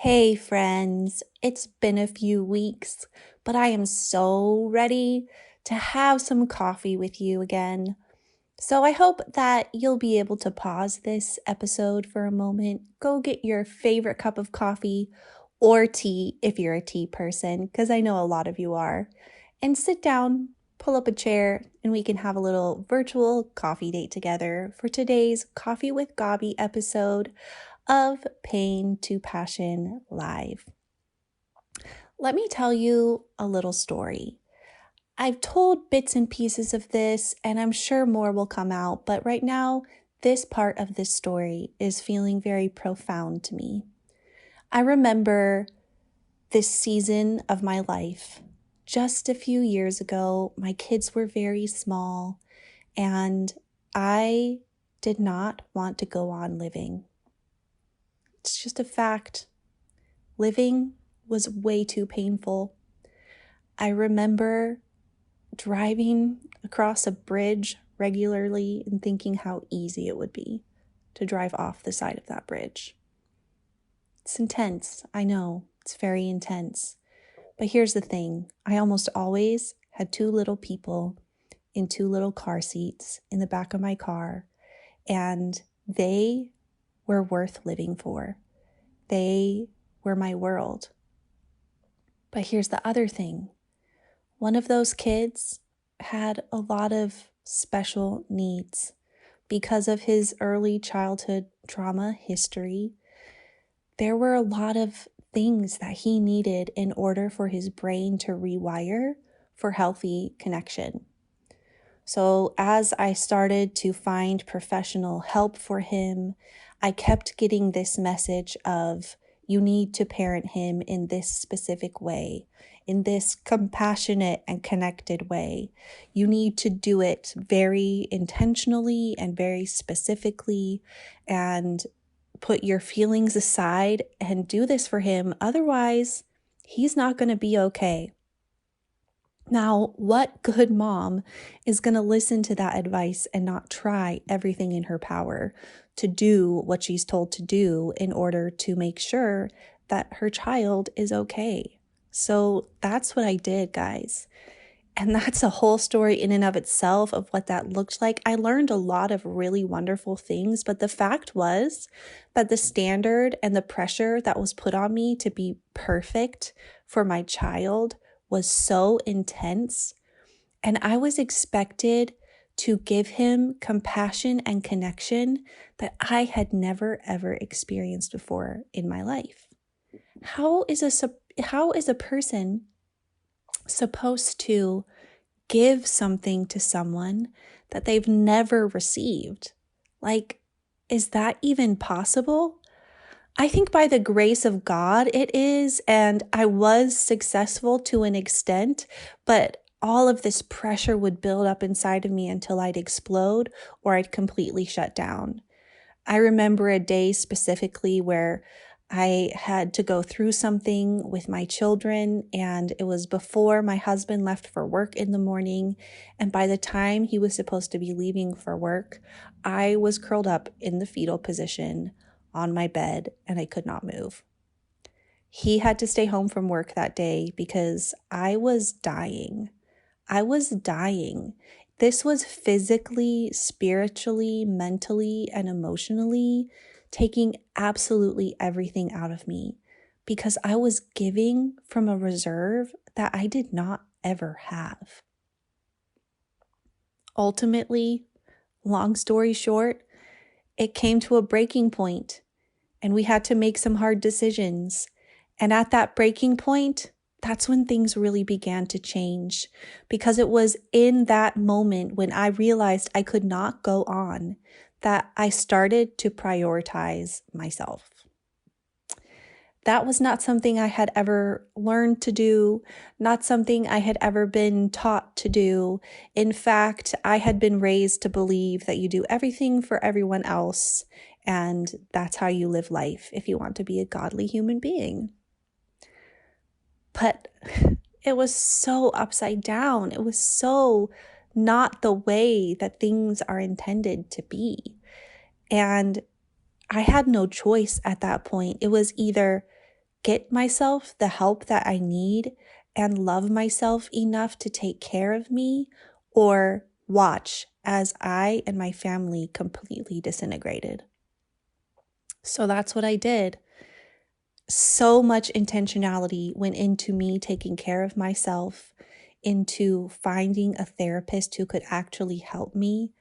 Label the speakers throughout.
Speaker 1: Hey friends, it's been a few weeks, but I am so ready to have some coffee with you again. So I hope that you'll be able to pause this episode for a moment, go get your favorite cup of coffee or tea if you're a tea person, because I know a lot of you are, and sit down, pull up a chair, and we can have a little virtual coffee date together for today's Coffee with Gabi episode of Pain to Passion Live. Let me tell you a little story. I've told bits and pieces of this, and I'm sure more will come out, but right now, this part of this story is feeling very profound to me. I remember this season of my life. Just a few years ago, my kids were very small, and I did not want to go on living. It's just a fact. Living was way too painful. I remember driving across a bridge regularly and thinking how easy it would be to drive off the side of that bridge. It's intense, I know, it's very intense. But here's the thing, I almost always had two little people in two little car seats in the back of my car, and they were worth living for. They were my world. But here's the other thing. One of those kids had a lot of special needs because of his early childhood trauma history. There were a lot of things that he needed in order for his brain to rewire for healthy connection. So as I started to find professional help for him, I kept getting this message of, you need to parent him in this specific way, in this compassionate and connected way. You need to do it very intentionally and very specifically, and put your feelings aside and do this for him. Otherwise, he's not going to be okay. Now, what good mom is going to listen to that advice and not try everything in her power to do what she's told to do in order to make sure that her child is okay? So that's what I did, guys. And that's a whole story in and of itself of what that looked like. I learned a lot of really wonderful things, but the fact was that the standard and the pressure that was put on me to be perfect for my child was so intense. And I was expected to give him compassion and connection that I had never, ever experienced before in my life. How is a person supposed to give something to someone that they've never received? Like, is that even possible? I think by the grace of God it is, and I was successful to an extent, but all of this pressure would build up inside of me until I'd explode or I'd completely shut down. I remember a day specifically where I had to go through something with my children, and it was before my husband left for work in the morning. And by the time he was supposed to be leaving for work, I was curled up in the fetal position on my bed and I could not move. He had to stay home from work that day because I was dying. I was dying. This was physically, spiritually, mentally, and emotionally taking absolutely everything out of me because I was giving from a reserve that I did not ever have. Ultimately, long story short, it came to a breaking point and we had to make some hard decisions. And at that breaking point, that's when things really began to change, because it was in that moment when I realized I could not go on that I started to prioritize myself. That was not something I had ever learned to do, not something I had ever been taught to do. In fact, I had been raised to believe that you do everything for everyone else, and that's how you live life if you want to be a godly human being. But it was so upside down. It was so not the way that things are intended to be. And I had no choice at that point. It was either get myself the help that I need and love myself enough to take care of me, or watch as I and my family completely disintegrated. So that's what I did. So much intentionality went into me taking care of myself, into finding a therapist who could actually help me,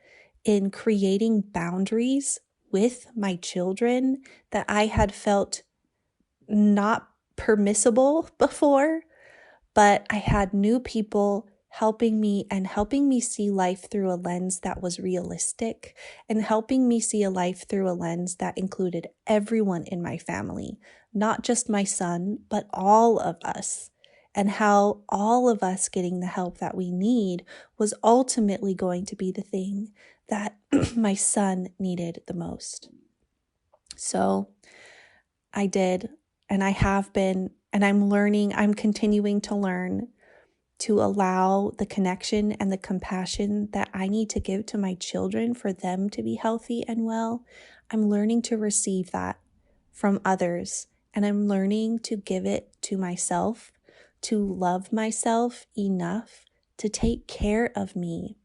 Speaker 1: in creating boundaries with my children that I had felt not permissible before, but I had new people helping me and helping me see life through a lens that was realistic, and helping me see a life through a lens that included everyone in my family, not just my son, but all of us, and how all of us getting the help that we need was ultimately going to be the thing that my son needed the most. So I did, and I have been, and I'm continuing to learn to allow the connection and the compassion that I need to give to my children for them to be healthy and well. I'm learning to receive that from others, and I'm learning to give it to myself, to love myself enough to take care of me.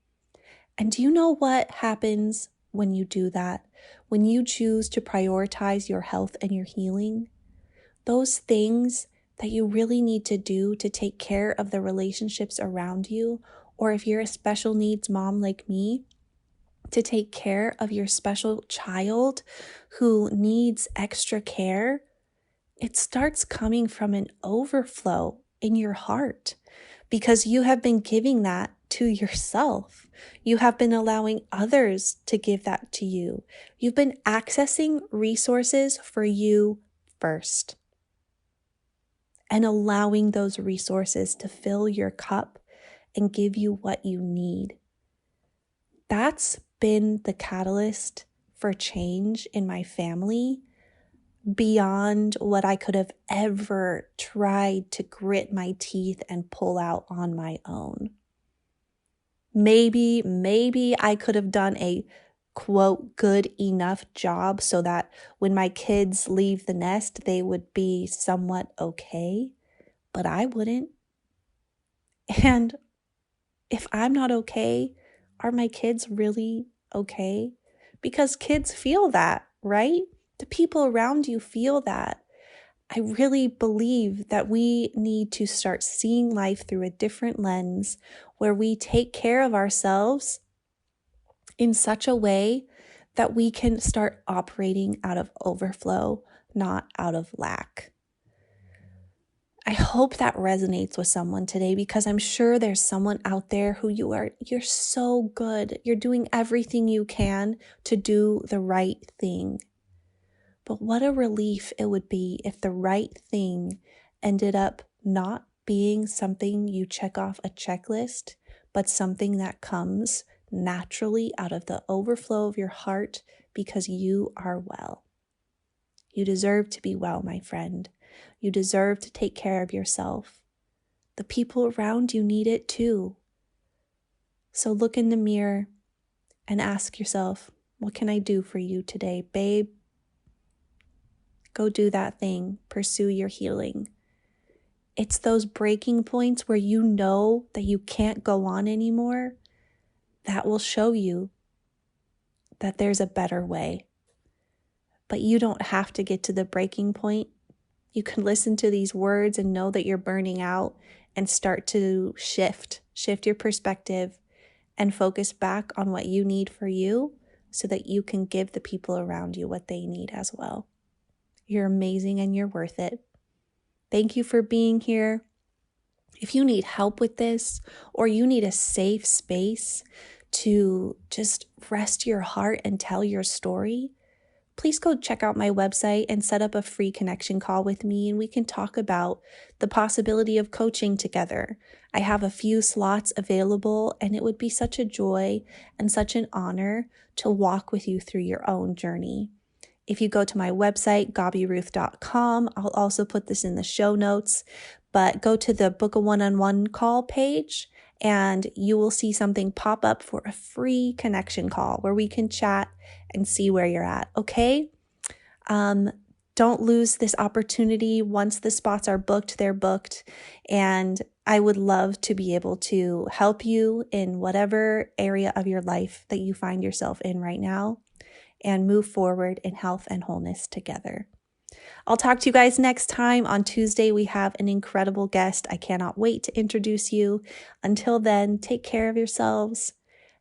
Speaker 1: And do you know what happens when you do that? When you choose to prioritize your health and your healing? Those things that you really need to do to take care of the relationships around you, or if you're a special needs mom like me, to take care of your special child who needs extra care, it starts coming from an overflow in your heart because you have been giving that to yourself. You have been allowing others to give that to you. You've been accessing resources for you first, and allowing those resources to fill your cup and give you what you need. That's been the catalyst for change in my family beyond what I could have ever tried to grit my teeth and pull out on my own. Maybe I could have done a quote good enough job so that when my kids leave the nest, they would be somewhat okay, but I wouldn't. And if I'm not okay, are my kids really okay? Because kids feel that, right? The people around you feel that. I really believe that we need to start seeing life through a different lens where we take care of ourselves in such a way that we can start operating out of overflow, not out of lack. I hope that resonates with someone today, because I'm sure there's someone out there who you're so good. You're doing everything you can to do the right thing. But what a relief it would be if the right thing ended up not being something you check off a checklist, but something that comes naturally out of the overflow of your heart because you are well. You deserve to be well, my friend. You deserve to take care of yourself. The people around you need it too. So look in the mirror and ask yourself, what can I do for you today, babe? Go do that thing. Pursue your healing. It's those breaking points where you know that you can't go on anymore that will show you that there's a better way. But you don't have to get to the breaking point. You can listen to these words and know that you're burning out and start to shift your perspective and focus back on what you need for you so that you can give the people around you what they need as well. You're amazing and you're worth it. Thank you for being here. If you need help with this, or you need a safe space to just rest your heart and tell your story, please go check out my website and set up a free connection call with me, and we can talk about the possibility of coaching together. I have a few slots available, and it would be such a joy and such an honor to walk with you through your own journey. If you go to my website, gabiruth.com, I'll also put this in the show notes, but go to the book a one-on-one call page and you will see something pop up for a free connection call where we can chat and see where you're at, okay? don't lose this opportunity. Once the spots are booked, they're booked. And I would love to be able to help you in whatever area of your life that you find yourself in right now and move forward in health and wholeness together. I'll talk to you guys next time. On Tuesday, we have an incredible guest. I cannot wait to introduce you. Until then, take care of yourselves.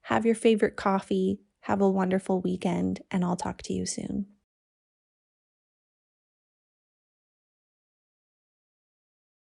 Speaker 1: Have your favorite coffee. Have a wonderful weekend, and I'll talk to you soon.